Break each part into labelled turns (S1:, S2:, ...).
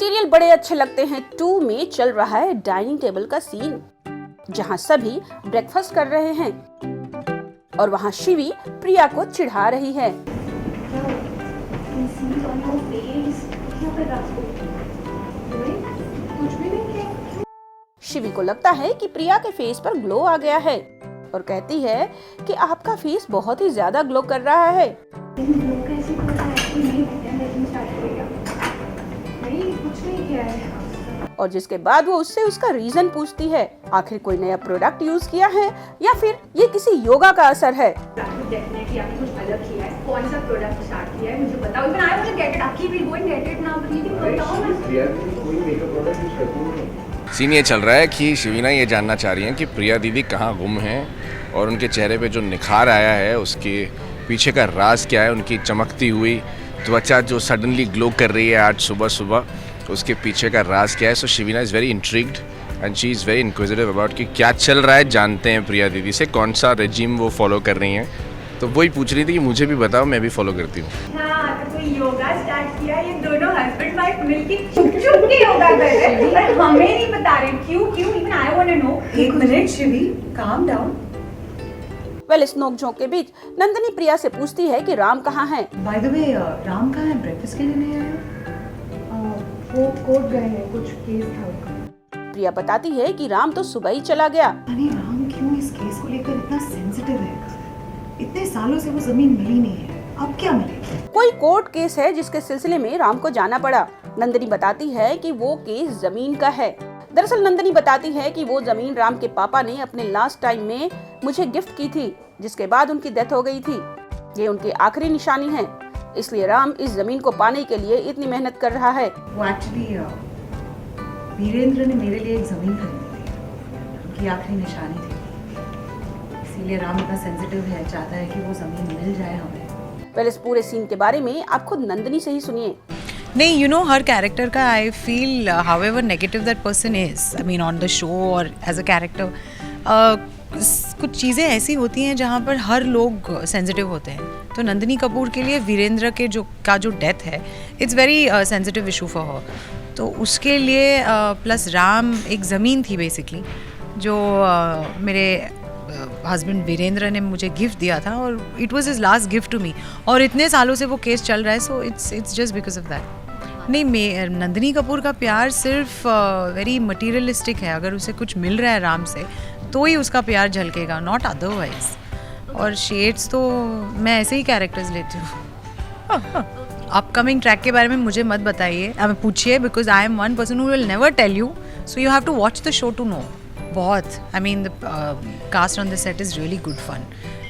S1: Serial बड़े अच्छे लगते हैं 2 में चल रहा है डाइनिंग टेबल का सीन, जहां सभी ब्रेकफास्ट कर रहे हैं और वहां शिवी प्रिया को चिढ़ा रही है। शिवी को लगता है कि प्रिया के फेस पर ग्लो आ गया है और कहती है कि आपका फेस बहुत ही ज्यादा ग्लो कर रहा है। और जिसके बाद वो उससे उसका रीजन पूछती है, आखिर कोई नया प्रोडक्ट यूज किया है या फिर ये किसी योगा का असर है।
S2: डेफिनेटली आपने कुछ अलग किया है। कौन सा प्रोडक्ट स्टार्ट किया है मुझे बताओ। Even I want to get it, actually we going get it now, please बताओ ना। कोई मेकअप प्रोडक्ट यूज करती हूं।
S3: सीन ये चल रहा है कि शिवीना ये जानना चाह रही हैं कि प्रिया दीदी कहाँ गुम हैं और उनके चेहरे पे जो निखार आया है उसके पीछे का राज क्या है। उनकी चमकती हुई त्वचा जो सडनली ग्लो कर रही है आज सुबह सुबह, उसके पीछे का राज क्या है। So Shivina is very intrigued and she is very inquisitive about कि क्या चल रहा है। जानते हैं प्रिया दीदी से कौन सा रेजिम वो फॉलो कर रही हैं, तो वही पूछ रही थी कि मुझे भी बताओ, मैं भी फॉलो करती हूँ।
S2: हाँ, तो कोई योगा स्टार्ट किया, ये दोनों हस्बैंड वाइफ मिलके चुप के योगा कर रहे हैं, पर हमें नहीं बता रहे क्यों। Even I want to know.
S4: एक minute Shivi, calm down.
S1: Well, इस नोकझोंक के बीच नंदिनी प्रिया से पूछती है कि राम कहाँ है।
S4: बाय द वे, राम कहाँ है? ब्रेकफास्ट के लिए नहीं आया?
S5: वो कोर्ट गए हैं, कुछ केस था उनका।
S1: प्रिया बताती है कि राम तो सुबह ही चला गया।
S4: अरे राम क्यों इस केस को लेकर इतना सेंसिटिव है? इतने सालों से वो जमीन मिली नहीं है, अब क्या मिलेगी?
S1: कोई कोर्ट केस है जिसके सिलसिले में राम को जाना पड़ा। नंदिनी बताती है कि वो केस जमीन का है। दरअसल नंदिनी बताती है कि वो जमीन राम के पापा ने अपने लास्ट टाइम में मुझे गिफ्ट की थी, जिसके बाद उनकी डेथ हो गई थी। ये उनकी आखिरी निशानी है, इसलिए राम इस जमीन को पाने के लिए इतनी मेहनत कर रहा है।
S4: वो एक्चुअली वीरेंद्र ने मेरे लिए एक जमीन खरीदी थी, उनकी आखिरी निशानी थी, इसीलिए राम इतना सेंसिटिव है, चाहता है कि वो जमीन मिल जाए हमें।
S1: पहले इस पूरे सीन के बारे में आप खुद नंदिनी से ही सुनिए।
S6: नहीं, यू नो, हर कैरेक्टर का I feel however negative that person is, I mean on the show और एज अ कैरेक्टर, कुछ चीज़ें ऐसी होती हैं जहाँ पर हर लोग सेंसिटिव होते हैं। तो नंदिनी कपूर के लिए वीरेंद्र के जो डेथ है, it's very sensitive issue for her. तो उसके लिए प्लस राम एक ज़मीन थी बेसिकली, जो मेरे हस्बैंड वीरेंद्र ने मुझे गिफ्ट दिया था और it was his last gift to me, और इतने सालों से वो केस चल रहा है, so it's just because of that. नहीं, नंदिनी कपूर का प्यार सिर्फ वेरी मटीरियलिस्टिक है। अगर उसे कुछ मिल रहा है राम से तो ही उसका प्यार झलकेगा, नॉट अदरवाइज। और शेड्स तो मैं ऐसे ही कैरेक्टर्स लेती हूँ। अपकमिंग ट्रैक के बारे में मुझे मत बताइए, पूछिए, because I am one person who will never tell you, so you have to watch the show to know. बहुत, I mean the cast on the set is really good fun,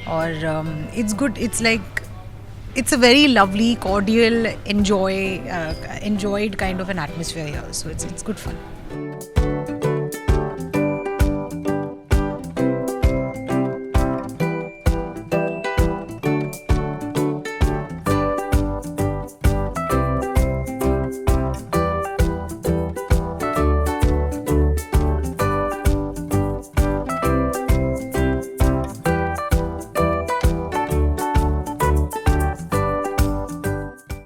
S6: और it's good, it's like it's a very lovely, cordial, enjoyed kind of an atmosphere here, so it's good fun.